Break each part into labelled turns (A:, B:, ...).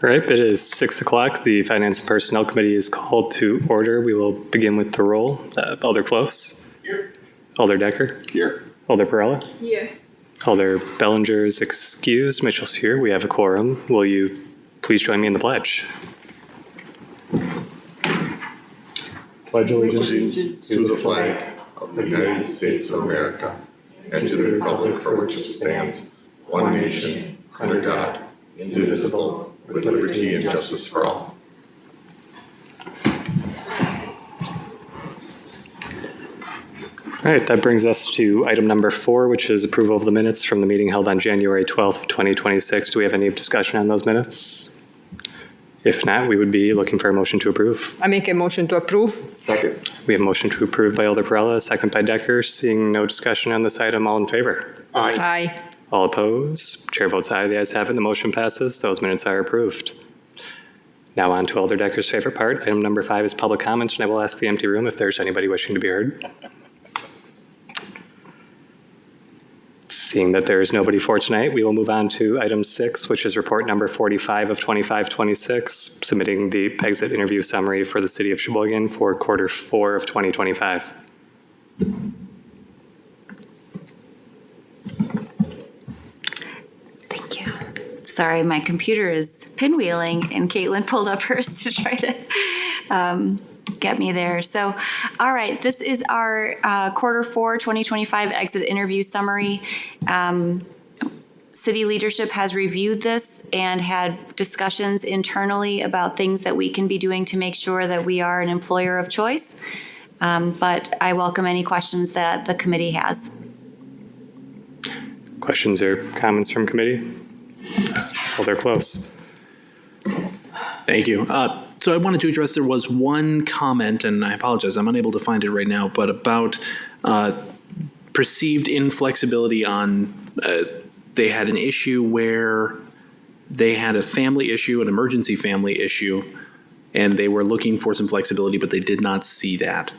A: All right, it is 6 o'clock. The Finance and Personnel Committee is called to order. We will begin with the roll. Alder Close.
B: Here.
A: Alder Decker.
B: Here.
A: Alder Perella.
C: Here.
A: Alder Bellinger is excused. Mitchell's here. We have a quorum. Will you please join me in the pledge? Pledge allegiance
D: to the flag of the United States of America and to the republic for which it stands, one nation, under God, indivisible, with liberty and justice for all.
A: All right, that brings us to item number 4, which is approval of the minutes from the meeting held on January 12th of 2026. Do we have any discussion on those minutes? If not, we would be looking for a motion to approve.
C: I make a motion to approve.
D: Second.
A: We have a motion to approve by Alder Perella, second by Decker. Seeing no discussion on this item, all in favor?
D: Aye.
C: Aye.
A: All opposed? Chair votes aye. The ayes have it. The motion passes. Those minutes are approved. Now on to Alder Decker's favorite part. Item number 5 is public comment, and I will ask the empty room if there's anybody wishing to be heard. Seeing that there is nobody for tonight, we will move on to item 6, which is report number 45 of 2526, submitting the exit interview summary for the city of Sheboygan for quarter 4 of 2025.
E: Thank you. Sorry, my computer is pinwheeling, and Caitlin pulled up hers to try to get me there. So, all right, this is our quarter 4 2025 exit interview summary. City leadership has reviewed this and had discussions internally about things that we can be doing to make sure that we are an employer of choice. But I welcome any questions that the committee has.
A: Questions or comments from committee? Alder Close.
B: Thank you. So I wanted to address, there was one comment, and I apologize, I'm unable to find it right now, but about perceived inflexibility on, they had an issue where they had a family issue, an emergency family issue, and they were looking for some flexibility, but they did not see that.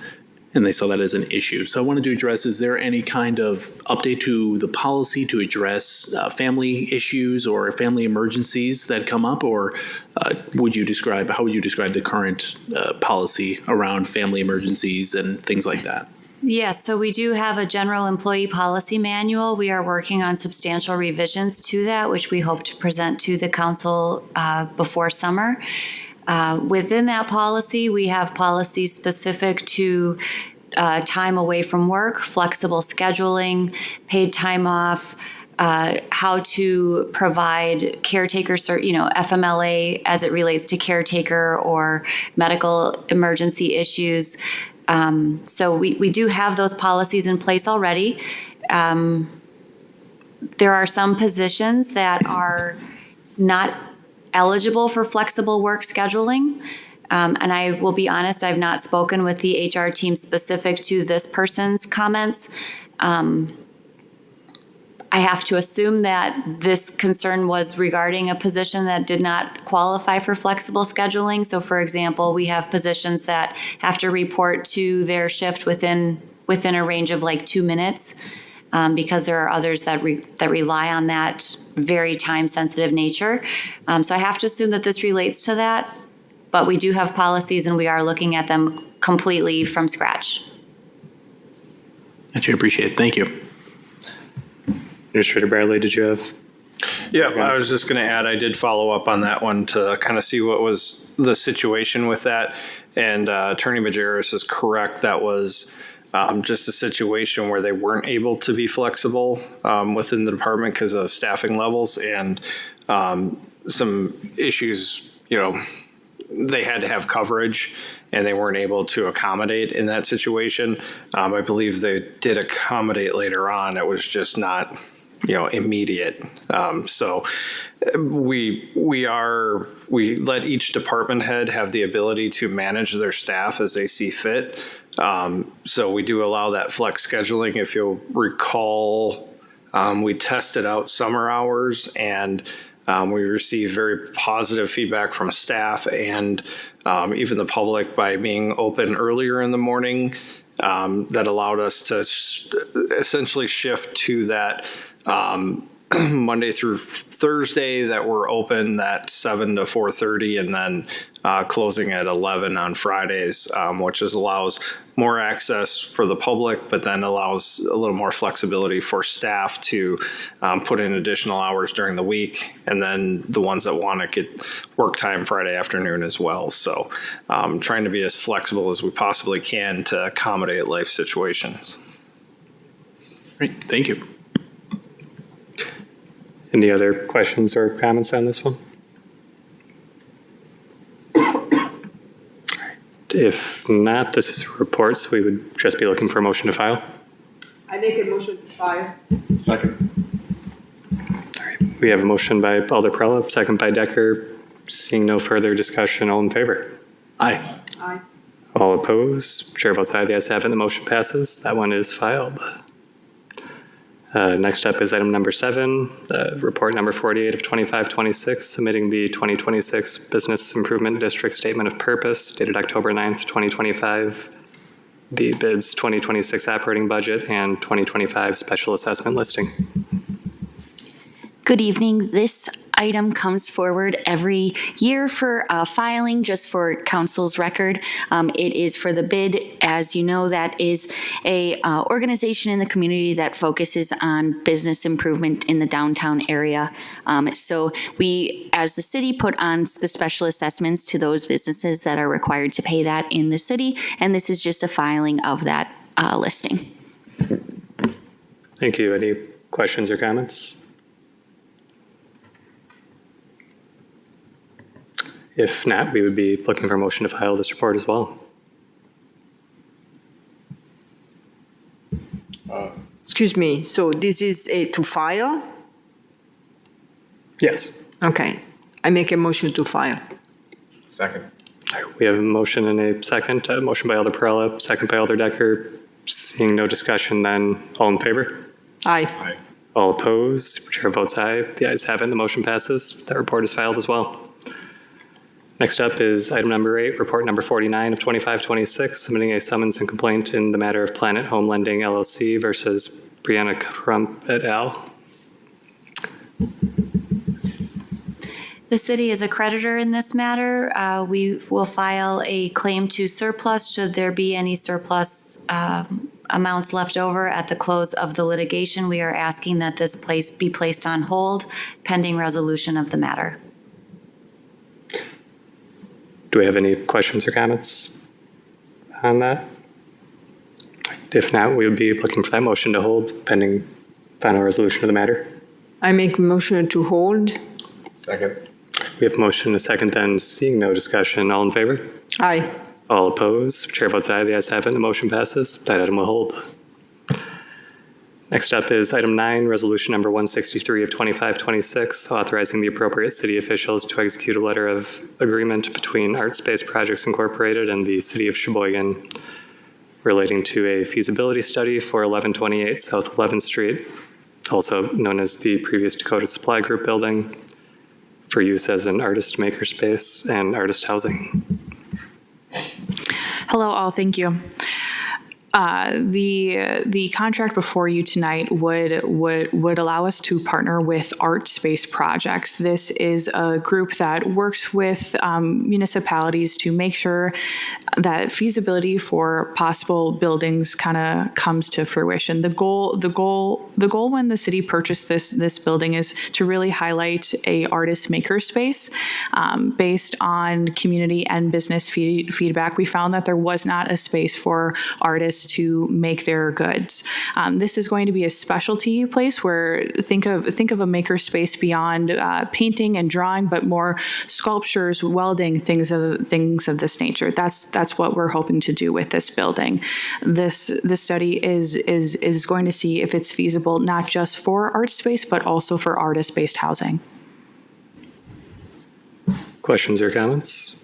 B: And they saw that as an issue. So I wanted to address, is there any kind of update to the policy to address family issues or family emergencies that come up? Or how would you describe the current policy around family emergencies and things like that?
E: Yes, so we do have a general employee policy manual. We are working on substantial revisions to that, which we hope to present to the council before summer. Within that policy, we have policies specific to time away from work, flexible scheduling, paid time off, how to provide caretaker, FMLA as it relates to caretaker or medical emergency issues. So we do have those policies in place already. There are some positions that are not eligible for flexible work scheduling. And I will be honest, I've not spoken with the HR team specific to this person's comments. I have to assume that this concern was regarding a position that did not qualify for flexible scheduling. So for example, we have positions that have to report to their shift within a range of like 2 minutes. Because there are others that rely on that very time-sensitive nature. So I have to assume that this relates to that, but we do have policies and we are looking at them completely from scratch.
B: I appreciate it. Thank you.
A: Administrator Barley, did you have?
F: Yeah, I was just going to add, I did follow up on that one to kind of see what was the situation with that. And Attorney Majerus is correct. That was just a situation where they weren't able to be flexible within the department because of staffing levels and some issues, they had to have coverage and they weren't able to accommodate in that situation. I believe they did accommodate later on. It was just not, immediate. So we let each department head have the ability to manage their staff as they see fit. So we do allow that flex scheduling. If you'll recall, we tested out summer hours and we received very positive feedback from staff and even the public by being open earlier in the morning. That allowed us to essentially shift to that Monday through Thursday that we're open at 7 to 4:30, and then closing at 11 on Fridays, which allows more access for the public, but then allows a little more flexibility for staff to put in additional hours during the week, and then the ones that want to get work time Friday afternoon as well. So trying to be as flexible as we possibly can to accommodate life situations.
B: Great, thank you.
A: Any other questions or comments on this one? If not, this is a report, so we would just be looking for a motion to file.
C: I make a motion to file.
D: Second.
A: We have a motion by Alder Prella, second by Decker. Seeing no further discussion, all in favor?
B: Aye.
C: Aye.
A: All opposed? Chair votes aye, the ayes have it, the motion passes. That one is filed. Next up is item number 7, report number 48 of 2526, submitting the 2026 Business Improvement District Statement of Purpose dated October 9th, 2025, the BID's 2026 operating budget and 2025 special assessment listing.
G: Good evening. This item comes forward every year for filing, just for council's record. It is for the BID. As you know, that is a organization in the community that focuses on business improvement in the downtown area. So we, as the city, put on the special assessments to those businesses that are required to pay that in the city, and this is just a filing of that listing.
A: Thank you. Any questions or comments? If not, we would be looking for a motion to file this report as well.
C: Excuse me, so this is a to file?
A: Yes.
C: Okay, I make a motion to file.
D: Second.
A: We have a motion and a second. A motion by Alder Perella, second by Alder Decker. Seeing no discussion, then all in favor?
C: Aye.
D: Aye.
A: All opposed? Chair votes aye. The ayes have it, and the motion passes. That report is filed as well. Next up is item number 8, report number 49 of 2526, submitting a summons and complaint in the matter of Planet Home Lending LLC versus Brianna Crump et al.
E: The city is a creditor in this matter. We will file a claim to surplus should there be any surplus amounts left over at the close of the litigation. We are asking that this be placed on hold pending resolution of the matter.
A: Do we have any questions or comments on that? If not, we would be looking for that motion to hold pending final resolution of the matter.
C: I make a motion to hold.
D: Second.
A: We have a motion and a second, then seeing no discussion, all in favor?
C: Aye.
A: All opposed? Chair votes aye, the ayes have it, and the motion passes. That item will hold. Next up is item 9, resolution number 163 of 2526, authorizing the appropriate city officials to execute a letter of agreement between Art Space Projects Incorporated and the City of Sheboygan relating to a feasibility study for 1128 South 11th Street, also known as the previous Dakota Supply Group building, for use as an artist makerspace and artist housing.
H: Hello, all. Thank you. The contract before you tonight would allow us to partner with Art Space Projects. This is a group that works with municipalities to make sure that feasibility for possible buildings kind of comes to fruition. The goal when the city purchased this building is to really highlight a artist maker space based on community and business feedback. We found that there was not a space for artists to make their goods. This is going to be a specialty place where think of a maker space beyond painting and drawing, but more sculptures, welding, things of this nature. That's what we're hoping to do with this building. This study is going to see if it's feasible not just for art space, but also for artist-based housing.
A: Questions or comments?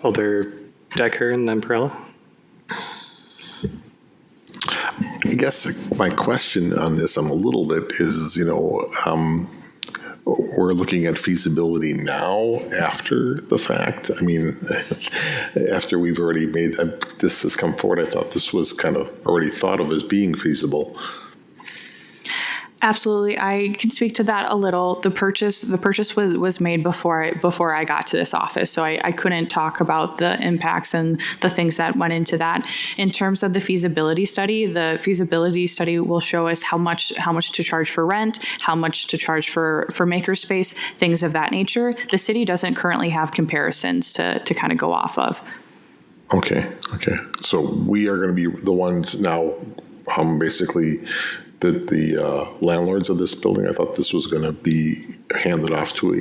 A: Alder Decker and then Perella.
D: I guess my question on this, I'm a little bit, is, we're looking at feasibility now after the fact. I mean, after we've already made that, this has come forward, I thought this was kind of already thought of as being feasible.
H: Absolutely, I can speak to that a little. The purchase was made before I got to this office, so I couldn't talk about the impacts and the things that went into that. In terms of the feasibility study will show us how much to charge for rent, how much to charge for makerspace, things of that nature. The city doesn't currently have comparisons to kind of go off of.
D: Okay. So we are going to be the ones now, basically, that the landlords of this building. I thought this was going to be handed off to a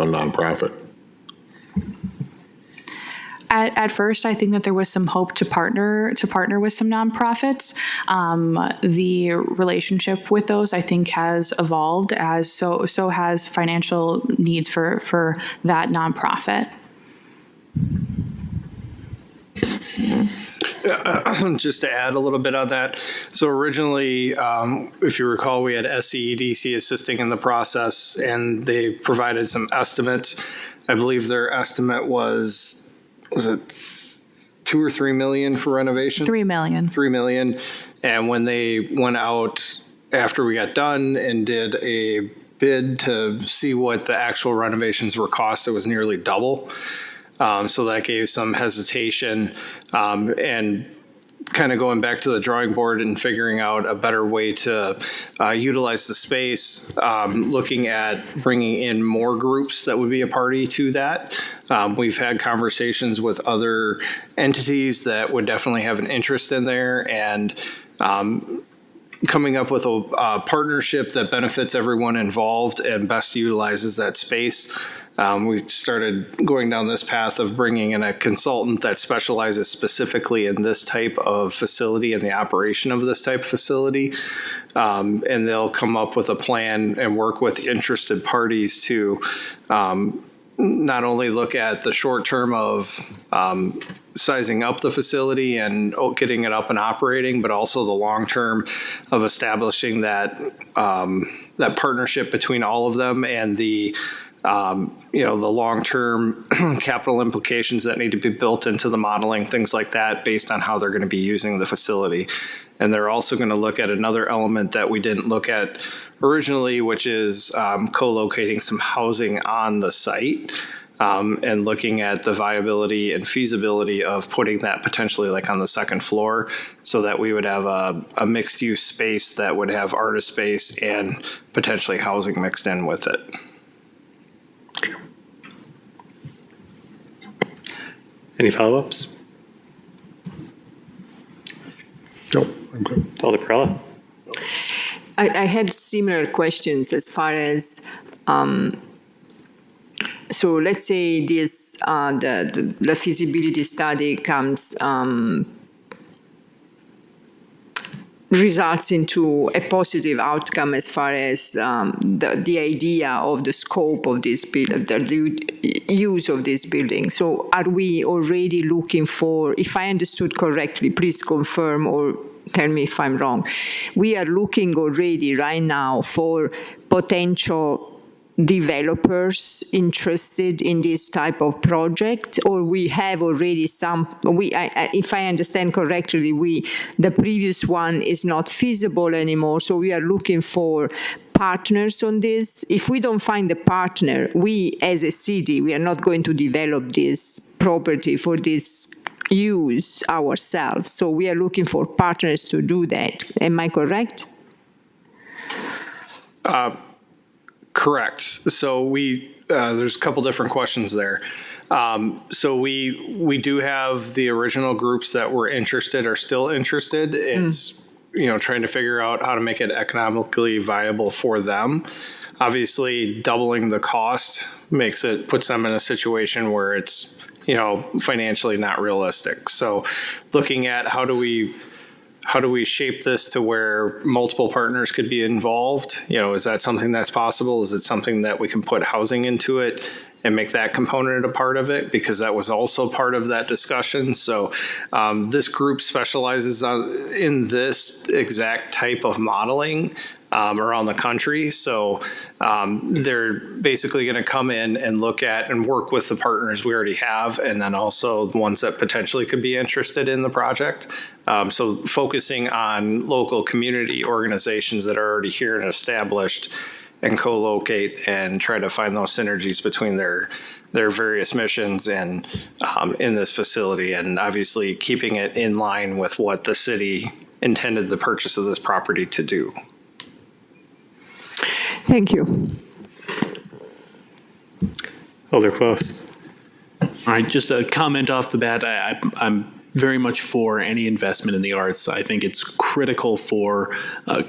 D: nonprofit.
H: At first, I think that there was some hope to partner with some nonprofits. The relationship with those, I think, has evolved as so has financial needs for that nonprofit.
F: Just to add a little bit on that. So originally, if you recall, we had SCEDC assisting in the process, and they provided some estimates. I believe their estimate was it 2 or 3 million for renovation?
H: 3 million.
F: 3 million. And when they went out after we got done and did a bid to see what the actual renovations were cost, it was nearly double. So that gave some hesitation, and kind of going back to the drawing board and figuring out a better way to utilize the space, looking at bringing in more groups that would be a party to that. We've had conversations with other entities that would definitely have an interest in there, and coming up with a partnership that benefits everyone involved and best utilizes that space. We started going down this path of bringing in a consultant that specializes specifically in this type of facility and the operation of this type of facility. And they'll come up with a plan and work with interested parties to not only look at the short term of sizing up the facility and getting it up and operating, but also the long term of establishing that partnership between all of them and the long-term capital implications that need to be built into the modeling, things like that, based on how they're going to be using the facility. And they're also going to look at another element that we didn't look at originally, which is co-locating some housing on the site, and looking at the viability and feasibility of putting that potentially like on the second floor, so that we would have a mixed-use space that would have artist space and potentially housing mixed in with it.
A: Any follow-ups?
D: Nope, I'm good.
A: Alder Perella?
C: I had similar questions as far as, so let's say this, the feasibility study comes, results into a positive outcome as far as the idea of the scope of this building, the use of this building. So are we already looking for, if I understood correctly, please confirm or tell me if I'm wrong, we are looking already right now for potential developers interested in this type of project, or we have already some, if I understand correctly, the previous one is not feasible anymore, so we are looking for partners on this. If we don't find a partner, we as a city, we are not going to develop this property for this use ourselves, so we are looking for partners to do that. Am I correct?
F: Correct. So there's a couple different questions there. So we do have the original groups that were interested are still interested. It's trying to figure out how to make it economically viable for them. Obviously, doubling the cost puts them in a situation where it's financially not realistic. So looking at how do we shape this to where multiple partners could be involved? Is that something that's possible? Is it something that we can put housing into it and make that component a part of it? Because that was also part of that discussion. So this group specializes in this exact type of modeling. around the country. So they're basically going to come in and look at and work with the partners we already have, and then also the ones that potentially could be interested in the project. So focusing on local community organizations that are already here and established, and co-locate and try to find those synergies between their various missions and in this facility, and obviously keeping it in line with what the city intended the purchase of this property to do.
C: Thank you.
A: Alder Close.
B: All right, just a comment off the bat. I'm very much for any investment in the arts. I think it's critical for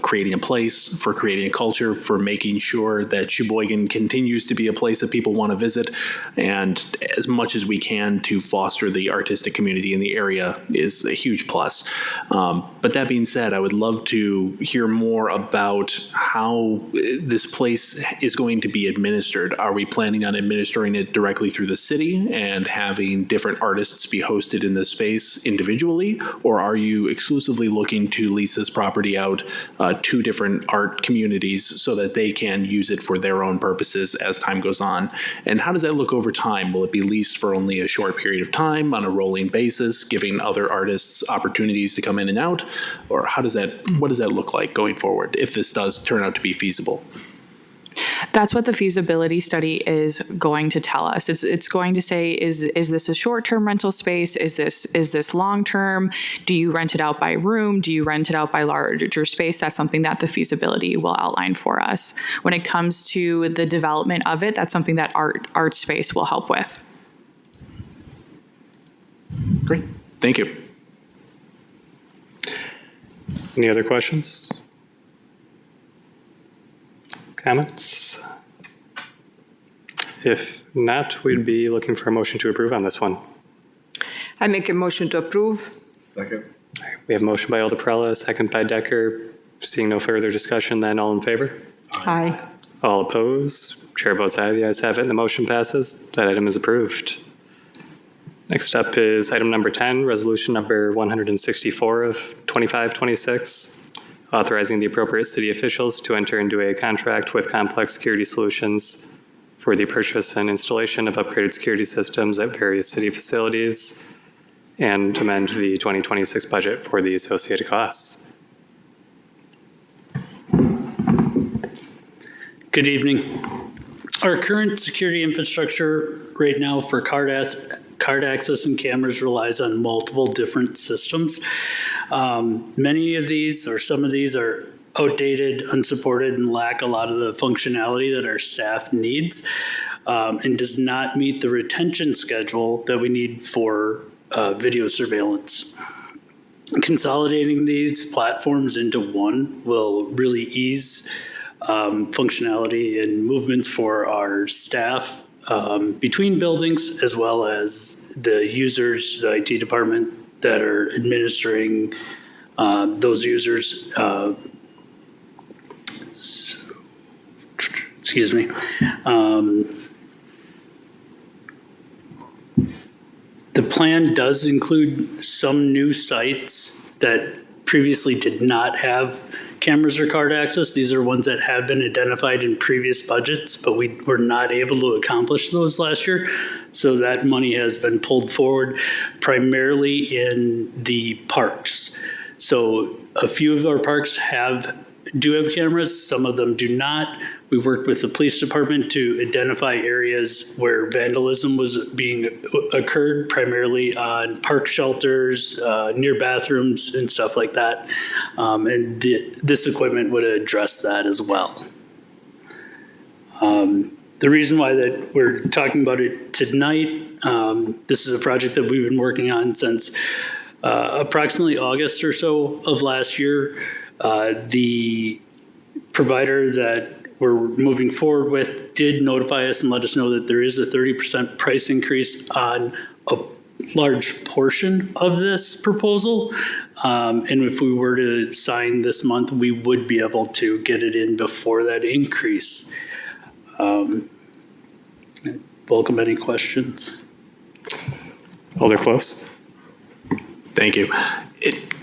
B: creating a place, for creating a culture, for making sure that Sheboygan continues to be a place that people want to visit, and as much as we can to foster the artistic community in the area is a huge plus. But that being said, I would love to hear more about how this place is going to be administered. Are we planning on administering it directly through the city and having different artists be hosted in this space individually, or are you exclusively looking to lease this property out to different art communities so that they can use it for their own purposes as time goes on? And how does that look over time? Will it be leased for only a short period of time on a rolling basis, giving other artists opportunities to come in and out? Or what does that look like going forward if this does turn out to be feasible?
H: That's what the feasibility study is going to tell us. It's going to say, is this a short-term rental space? Is this long-term? Do you rent it out by room? Do you rent it out by larger space? That's something that the feasibility will outline for us. When it comes to the development of it, that's something that art space will help with.
B: Great. Thank you.
A: Any other questions? Comments? If not, we'd be looking for a motion to approve on this one.
C: I make a motion to approve.
D: Second.
A: We have a motion by Alder Perella, second by Decker. Seeing no further discussion, then all in favor?
C: Aye.
A: All opposed? Chair votes aye. The ayes have it, and the motion passes. That item is approved. Next up is item number 10, resolution number 164 of 2526, authorizing the appropriate city officials to enter into a contract with Complex Security Solutions for the purchase and installation of upgraded security systems at various city facilities and amend the 2026 budget for the associated costs.
I: Good evening. Our current security infrastructure right now for card access and cameras relies on multiple different systems. Many of these, or some of these, are outdated, unsupported, and lack a lot of the functionality that our staff needs, and does not meet the retention schedule that we need for video surveillance. Consolidating these platforms into one will really ease functionality and movements for our staff between buildings, as well as the users, the IT department that are administering those users. Excuse me. The plan does include some new sites that previously did not have cameras or card access. These are ones that have been identified in previous budgets, but we were not able to accomplish those last year. So that money has been pulled forward primarily in the parks. So a few of our parks do have cameras, some of them do not. We worked with the police department to identify areas where vandalism was occurred, primarily on park shelters, near bathrooms and stuff like that. And this equipment would address that as well. The reason why that we're talking about it tonight, this is a project that we've been working on since approximately August or so of last year. The provider that we're moving forward with did notify us and let us know that there is a 30% price increase on a large portion of this proposal. And if we were to sign this month, we would be able to get it in before that increase. Welcome any questions.
A: Alder Close.
B: Thank you.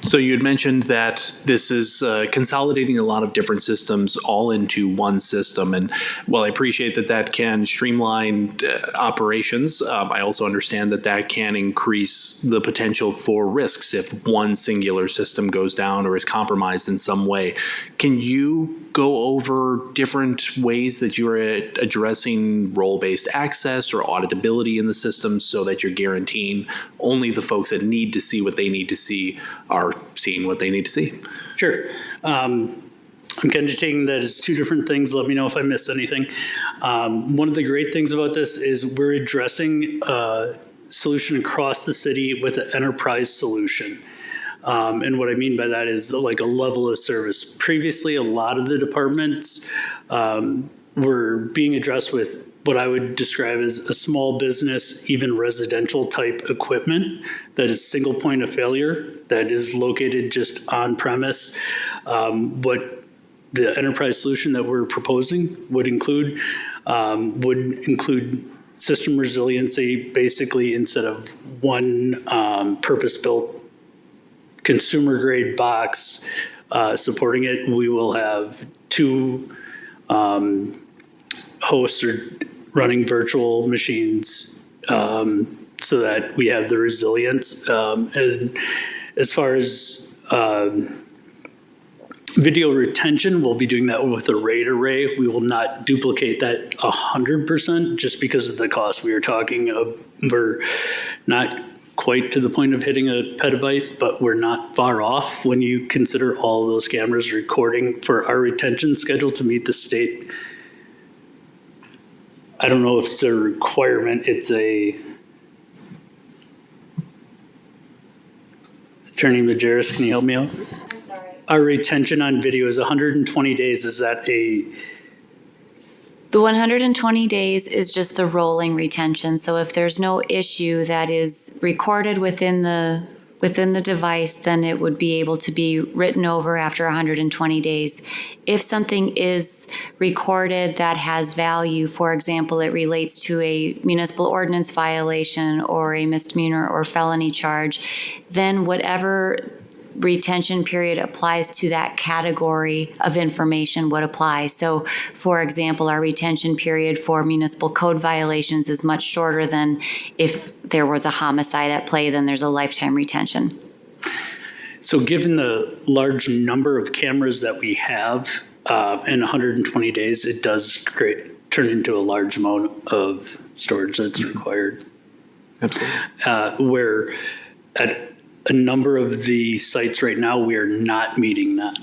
B: So you had mentioned that this is consolidating a lot of different systems all into one system. And while I appreciate that that can streamline operations, I also understand that that can increase the potential for risks if one singular system goes down or is compromised in some way. Can you go over different ways that you're addressing role-based access or auditability in the system so that you're guaranteeing only the folks that need to see what they need to see are seeing what they need to see?
I: Sure. I'm kind of taking that as two different things. Let me know if I missed anything. One of the great things about this is we're addressing a solution across the city with an enterprise solution. And what I mean by that is like a level of service. Previously, a lot of the departments were being addressed with what I would describe as a small business, even residential type equipment that is single point of failure, that is located just on premise. What the enterprise solution that we're proposing would include system resiliency. Basically, instead of one purpose-built consumer grade box supporting it, we will have two hosts or running virtual machines so that we have the resilience. And as far as video retention, we'll be doing that with a RAID array. We will not duplicate that 100% just because of the cost we are talking of. We're not quite to the point of hitting a petabyte, but we're not far off when you consider all of those cameras recording for our retention schedule to meet the state. I don't know if it's a requirement. It's a... Attorney Majerus, can you help me out?
E: I'm sorry.
I: Our retention on video is 120 days. Is that a...
E: The 120 days is just the rolling retention. So if there's no issue that is recorded within the device, then it would be able to be written over after 120 days. If something is recorded that has value, for example, it relates to a municipal ordinance violation or a misdemeanor or felony charge, then whatever retention period applies to that category of information would apply. So, for example, our retention period for municipal code violations is much shorter than if there was a homicide at play, then there's a lifetime retention.
I: So given the large number of cameras that we have in 120 days, it does turn into a large amount of storage that's required.
B: Absolutely.
I: Where at a number of the sites right now, we are not meeting that.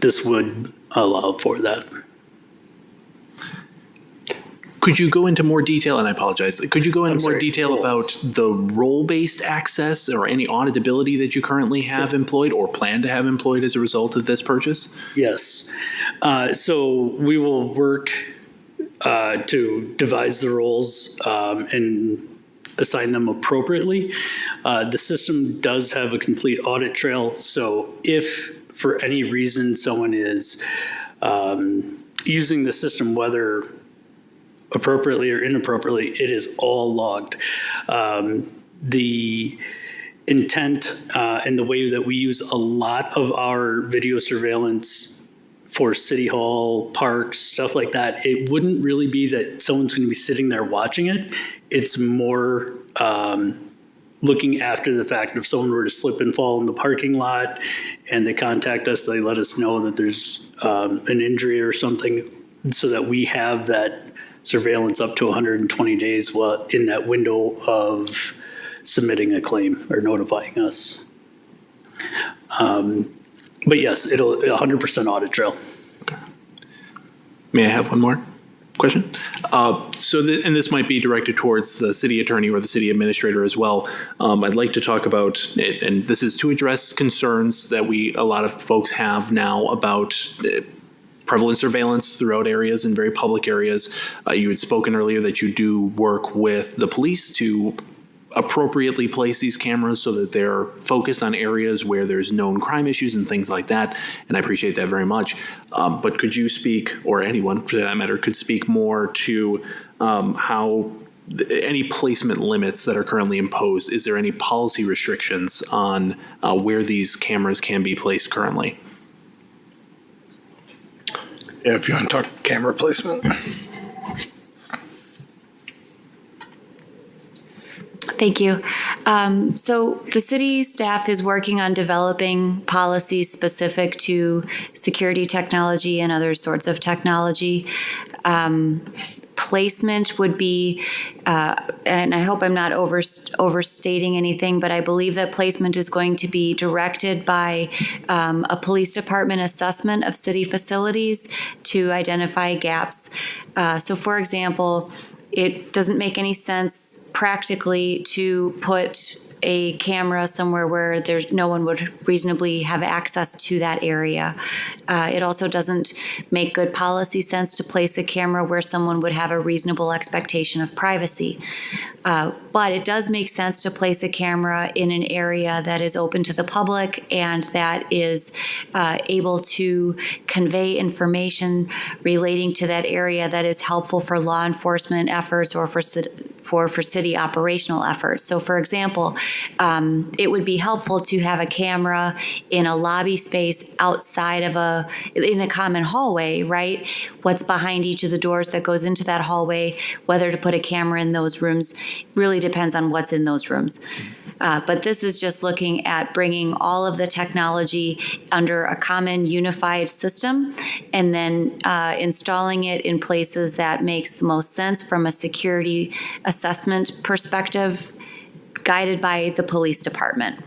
I: This would allow for that.
B: Could you go into more detail, and I apologize, could you go into more detail
I: roles.
B: about the role-based access or any auditability that you currently have employed or plan to have employed as a result of this purchase?
I: Yes. So we will work to devise the roles and assign them appropriately. The system does have a complete audit trail. So if for any reason someone is using the system, whether appropriately or inappropriately, it is all logged. The intent and the way that we use a lot of our video surveillance for City Hall, parks, stuff like that, it wouldn't really be that someone's going to be sitting there watching it. It's more looking after the fact. If someone were to slip and fall in the parking lot and they contact us, they let us know that there's an injury or something, so that we have that surveillance up to 120 days in that window of submitting a claim or notifying us. But yes, it'll 100% audit trail.
B: Okay. May I have one more question? And this might be directed towards the city attorney or the city administrator as well. I'd like to talk about, and this is to address concerns that a lot of folks have now about prevalent surveillance throughout areas and very public areas. You had spoken earlier that you do work with the police to appropriately place these cameras so that they're focused on areas where there's known crime issues and things like that. And I appreciate that very much. But could you speak, or anyone for that matter, could speak more to how any placement limits that are currently imposed? Is there any policy restrictions on where these cameras can be placed currently?
F: Yeah, if you want to talk camera placement.
E: Thank you. So the city staff is working on developing policies specific to security technology and other sorts of technology. Placement would be, and I hope I'm not overstating anything, but I believe that placement is going to be directed by a police department assessment of city facilities to identify gaps. So for example, it doesn't make any sense practically to put a camera somewhere where there's no one would reasonably have access to that area. It also doesn't make good policy sense to place a camera where someone would have a reasonable expectation of privacy. But it does make sense to place a camera in an area that is open to the public and that is able to convey information relating to that area that is helpful for law enforcement efforts or for city operational efforts. So for example, it would be helpful to have a camera in a lobby space outside of in a common hallway, right? What's behind each of the doors that goes into that hallway, whether to put a camera in those rooms really depends on what's in those rooms. But this is just looking at bringing all of the technology under a common unified system and then installing it in places that makes the most sense from a security assessment perspective, guided by the police department.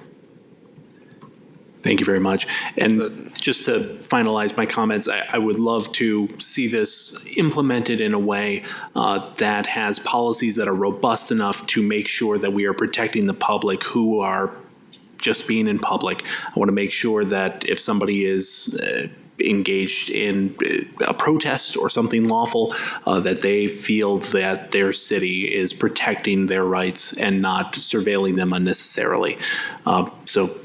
B: Thank you very much. And just to finalize my comments, I would love to see this implemented in a way that has policies that are robust enough to make sure that we are protecting the public who are just being in public. I want to make sure that if somebody is engaged in a protest or something lawful, that they feel that their city is protecting their rights and not surveilling them unnecessarily. So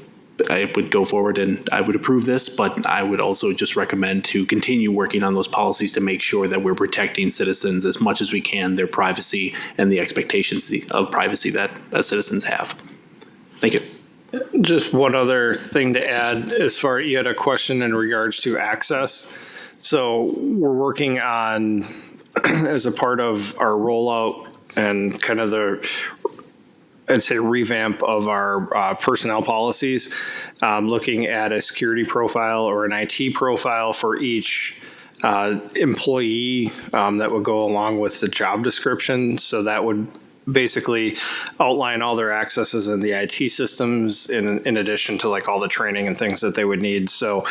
B: I would go forward and I would approve this, but I would also just recommend to continue working on those policies to make sure that we're protecting citizens as much as we can, their privacy and the expectations of privacy that citizens have. Thank you.
F: Just one other thing to add as far you had a question in regards to access. So we're working on, as a part of our rollout and kind of I'd say revamp of our personnel policies, looking at a security profile or an IT profile for each employee that would go along with the job description. So that would basically outline all their accesses in the IT systems in addition to like all the training and things that they would need. So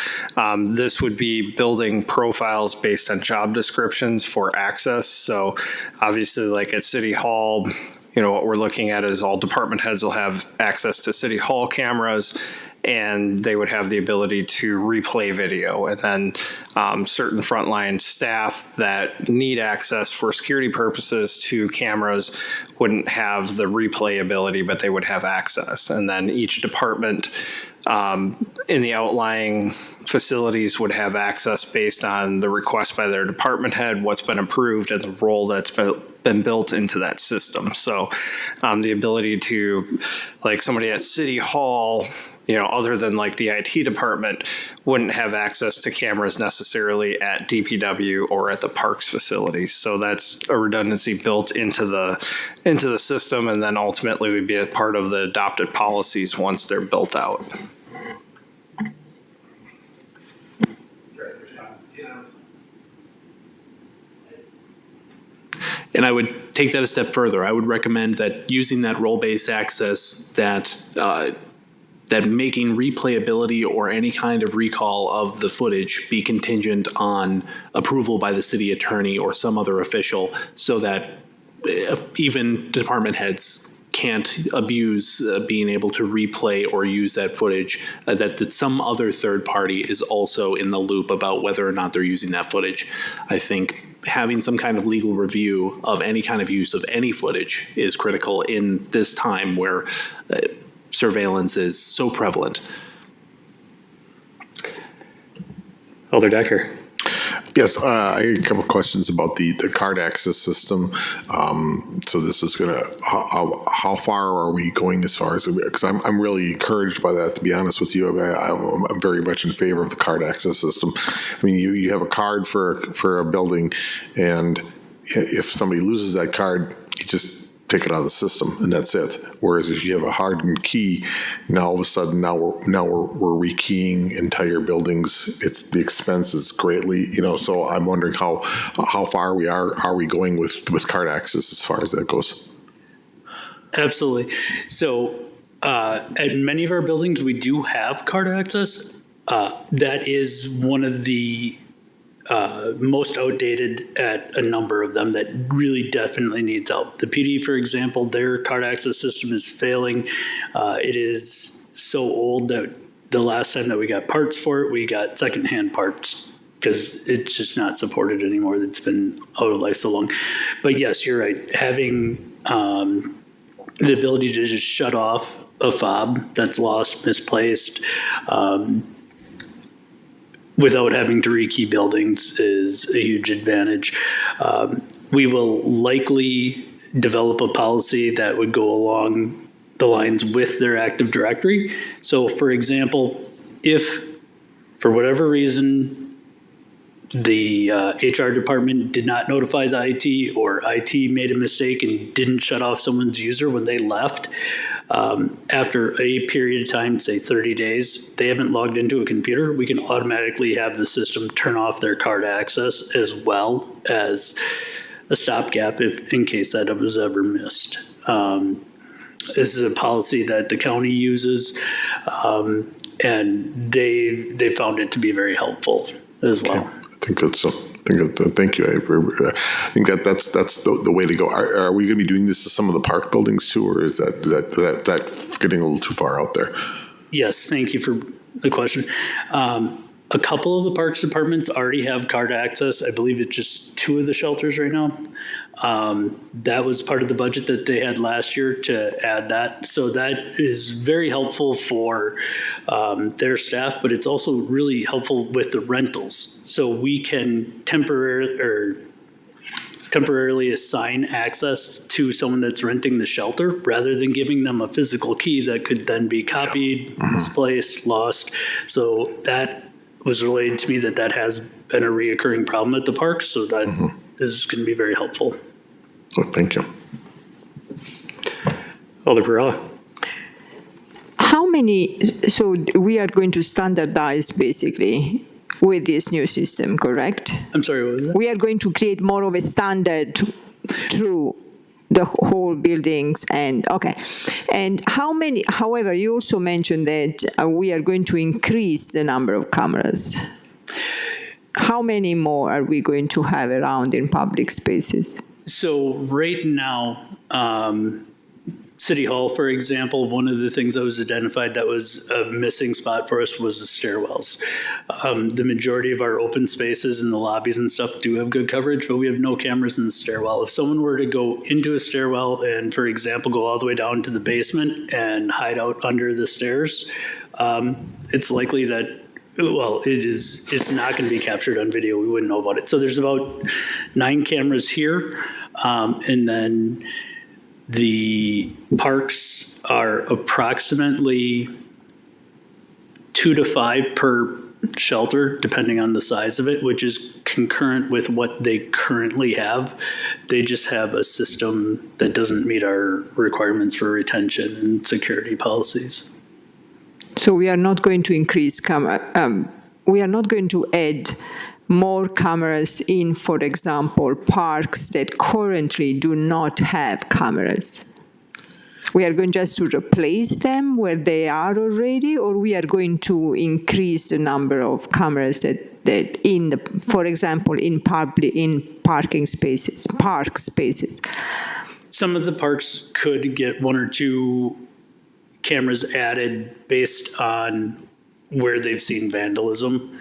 F: this would be building profiles based on job descriptions for access. So obviously like at City Hall, what we're looking at is all department heads will have access to City Hall cameras and they would have the ability to replay video. And then certain frontline staff that need access for security purposes to cameras wouldn't have the replay ability, but they would have access. And then each department in the outlying facilities would have access based on the request by their department head, what's been approved, and the role that's been built into that system. So the ability to, like somebody at City Hall, other than like the IT department, wouldn't have access to cameras necessarily at DPW or at the parks facilities. So that's a redundancy built into the system, and then ultimately would be a part of the adopted policies once they're built out.
B: And I would take that a step further. I would recommend that using that role-based access, that making replayability or any kind of recall of the footage be contingent on approval by the city attorney or some other official, so that even department heads can't abuse being able to replay or use that footage, that some other third party is also in the loop about whether or not they're using that footage. I think having some kind of legal review of any kind of use of any footage is critical in this time where surveillance is so prevalent.
A: Alder Decker.
D: Yes, I had a couple of questions about the card access system. So this is going to, how far are we going as far as, because I'm really encouraged by that, to be honest with you. I'm very much in favor of the card access system. I mean, you have a card for a building, and if somebody loses that card, you just take it out of the system, and that's it. Whereas if you have a hardened key, now all of a sudden we're rekeying entire buildings. It's the expense is greatly, So I'm wondering how far are we going with card access as far as that goes?
I: Absolutely. So at many of our buildings, we do have card access. That is one of the most outdated at a number of them that really definitely needs help. The PD, for example, their card access system is failing. It is so old that the last time that we got parts for it, we got secondhand parts because it's just not supported anymore. It's been out of life so long. But yes, you're right. Having the ability to just shut off a fob that's lost, misplaced, without having to rekey buildings is a huge advantage. We will likely develop a policy that would go along the lines with their Active Directory. So for example, if for whatever reason the HR department did not notify the IT, or IT made a mistake and didn't shut off someone's user when they left, after a period of time, say 30 days, they haven't logged into a computer, we can automatically have the system turn off their card access as well as a stopgap in case that was ever missed. This is a policy that the county uses, and they found it to be very helpful as well.
D: I think that's thank you. I think that's the way to go. Are we going to be doing this to some of the park buildings too, or is that getting a little too far out there?
I: Yes, thank you for the question. A couple of the parks departments already have card access. I believe it's just 2 of the shelters right now. That was part of the budget that they had last year to add that. So that is very helpful for their staff, but it's also really helpful with the rentals. So we can temporarily assign access to someone that's renting the shelter rather than giving them a physical key that could then be copied, misplaced, lost. So that was relayed to me that has been a reoccurring problem at the park. So that is going to be very helpful.
D: Oh, thank you.
A: Alder Perrella.
C: How many, so we are going to standardize basically with this new system, correct?
I: I'm sorry, what was that?
C: We are going to create more of a standard through the whole buildings and how many, however, you also mentioned that we are going to increase the number of cameras. How many more are we going to have around in public spaces?
I: So right now, City Hall, for example, one of the things that was identified that was a missing spot for us was the stairwells. The majority of our open spaces and the lobbies and stuff do have good coverage, but we have no cameras in the stairwell. If someone were to go into a stairwell and, for example, go all the way down to the basement and hide out under the stairs, it's likely that, well, it's not going to be captured on video. We wouldn't know about it. So there's about 9 cameras here, and then the parks are approximately 2 to 5 per shelter, depending on the size of it, which is concurrent with what they currently have. They just have a system that doesn't meet our requirements for retention and security policies.
C: So we are not going to increase we are not going to add more cameras in, for example, parks that currently do not have cameras. We are going just to replace them where they are already, or we are going to increase the number of cameras that in the, for example, in parking spaces, park spaces.
I: Some of the parks could get 1 or 2 cameras added based on where they've seen vandalism.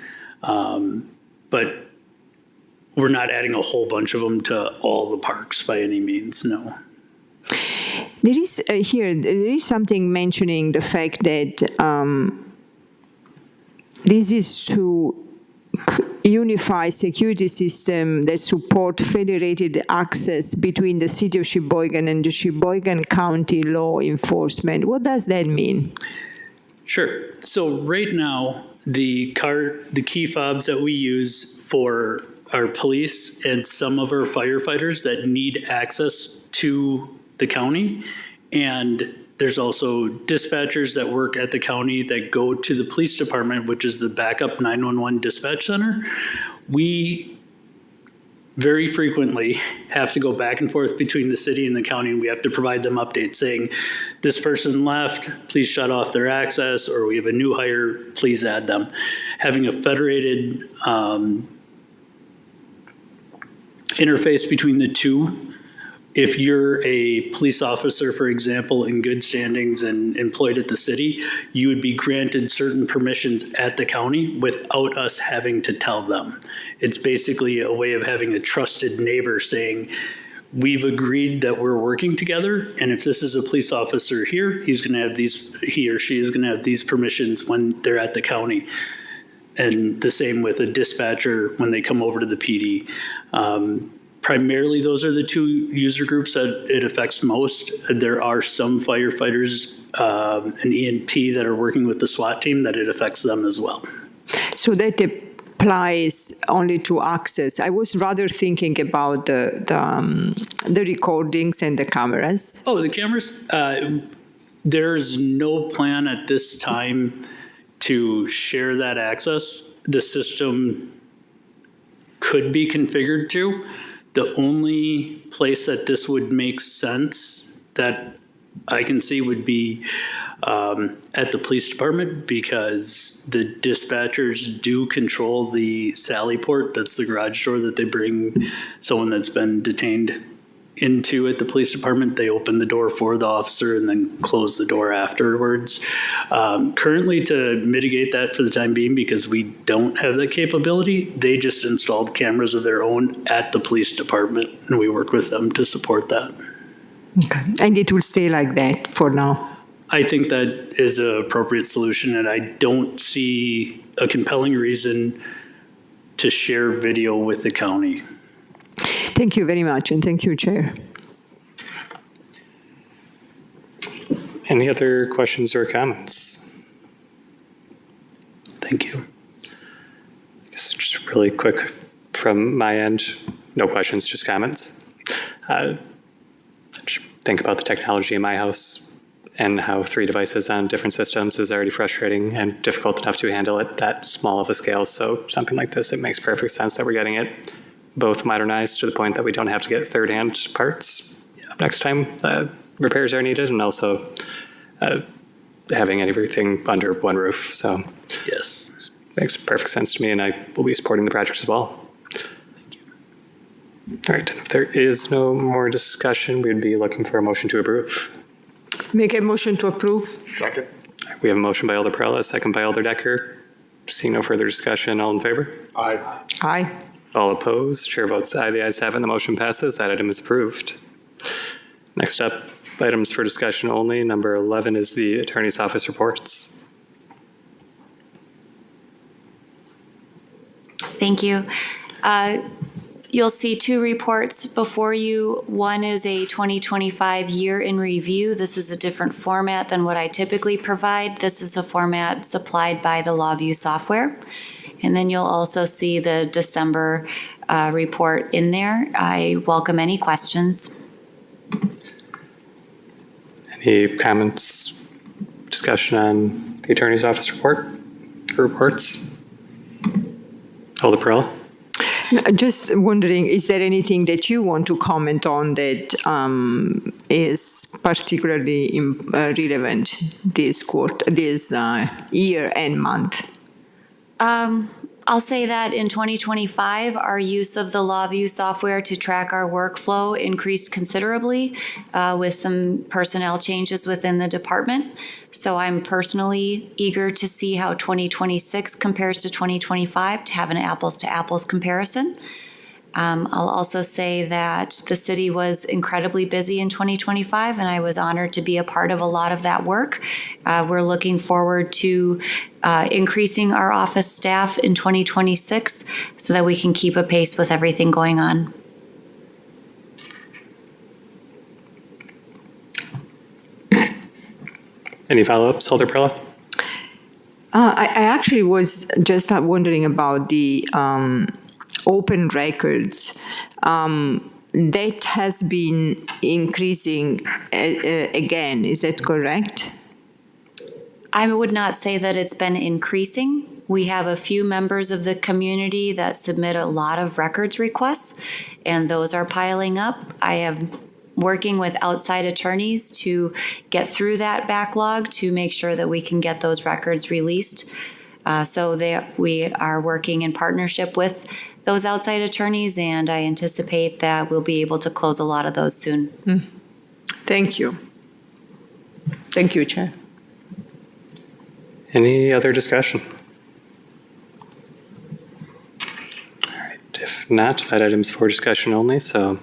I: But we're not adding a whole bunch of them to all the parks by any means, no.
C: There is there is something mentioning the fact that this is to unified security system that support federated access between the city of Sheboygan and the Sheboygan County law enforcement. What does that mean?
I: Sure. So right now, the key fobs that we use for our police and some of our firefighters that need access to the county, and there's also dispatchers that work at the county that go to the police department, which is the backup 911 dispatch center. We very frequently have to go back and forth between the city and the county, and we have to provide them updates saying, this person left, please shut off their access, or we have a new hire, please add them. Having a federated interface between the two. If you're a police officer, for example, in good standings and employed at the city, you would be granted certain permissions at the county without us having to tell them. It's basically a way of having a trusted neighbor saying, we've agreed that we're working together, and if this is a police officer here, he or she is going to have these permissions when they're at the county. And the same with a dispatcher when they come over to the PD. Primarily, those are the two user groups that it affects most. There are some firefighters and EMT that are working with the SWAT team that it affects them as well.
C: So that applies only to access. I was rather thinking about the recordings and the cameras.
I: Oh, the cameras? There's no plan at this time to share that access. The system could be configured to. The only place that this would make sense that I can see would be at the police department, because the dispatchers do control the Sally port. That's the garage door that they bring someone that's been detained into at the police department. They open the door for the officer and then close the door afterwards. Currently, to mitigate that for the time being, because we don't have that capability, they just installed cameras of their own at the police department, and we work with them to support that.
C: Okay. And it will stay like that for now?
I: I think that is an appropriate solution, and I don't see a compelling reason to share video with the county.
C: Thank you very much, and thank you, Chair.
A: Any other questions or comments?
I: Thank you.
A: Just really quick from my end, no questions, just comments. Just think about the technology in my house and how 3 devices on different systems is already frustrating and difficult enough to handle at that small of a scale. So something like this, it makes perfect sense that we're getting it both modernized to the point that we don't have to get third-hand parts next time repairs are needed, and also having everything under one roof. So
I: yes,
A: makes perfect sense to me, and I will be supporting the project as well.
I: Thank you.
A: All right, if there is no more discussion, we'd be looking for a motion to approve.
C: Make a motion to approve.
D: Second.
A: We have a motion by Alder Perella, a second by Alder Decker. Seeing no further discussion, all in favor?
D: Aye.
C: Aye.
A: All opposed? Chair votes aye. The ayes have it, and the motion passes. That item is approved. Next up, items for discussion only. Number 11 is the Attorney's Office reports.
E: Thank you. You'll see 2 reports before you. One is a 2025 year in review. This is a different format than what I typically provide. This is a format supplied by the LawView software. And then you'll also see the December report in there. I welcome any questions.
A: Any comments, discussion on the Attorney's Office reports? Alder Perella?
C: Just wondering, is there anything that you want to comment on that is particularly relevant this year and month?
E: I'll say that in 2025, our use of the LawView software to track our workflow increased considerably with some personnel changes within the department. So I'm personally eager to see how 2026 compares to 2025 to have an apples to apples comparison. I'll also say that the city was incredibly busy in 2025, and I was honored to be a part of a lot of that work. We're looking forward to increasing our office staff in 2026 so that we can keep a pace with everything going on.
A: Any follow-ups, Alder Perla?
C: I actually was just wondering about the open records. That has been increasing again. Is that correct?
E: I would not say that it's been increasing. We have a few members of the community that submit a lot of records requests, and those are piling up. I am working with outside attorneys to get through that backlog to make sure that we can get those records released. So we are working in partnership with those outside attorneys, and I anticipate that we'll be able to close a lot of those soon.
C: Thank you. Thank you, Chair.
A: Any other discussion? All right, if not, that item's for discussion only, so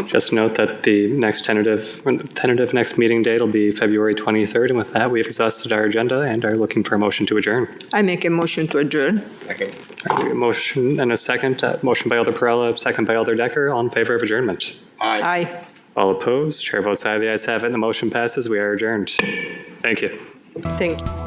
A: just note that the next tentative next meeting date will be February 23rd, and with that, we've exhausted our agenda and are looking for a motion to adjourn.
C: I make a motion to adjourn.
D: Second.
A: All right, a motion and a second. Motion by Alder Perella, second by Alder Decker. All in favor of adjournment?
C: Aye.
A: All opposed? Chair votes aye. The ayes have it, and the motion passes. We are adjourned. Thank you.
C: Thank you.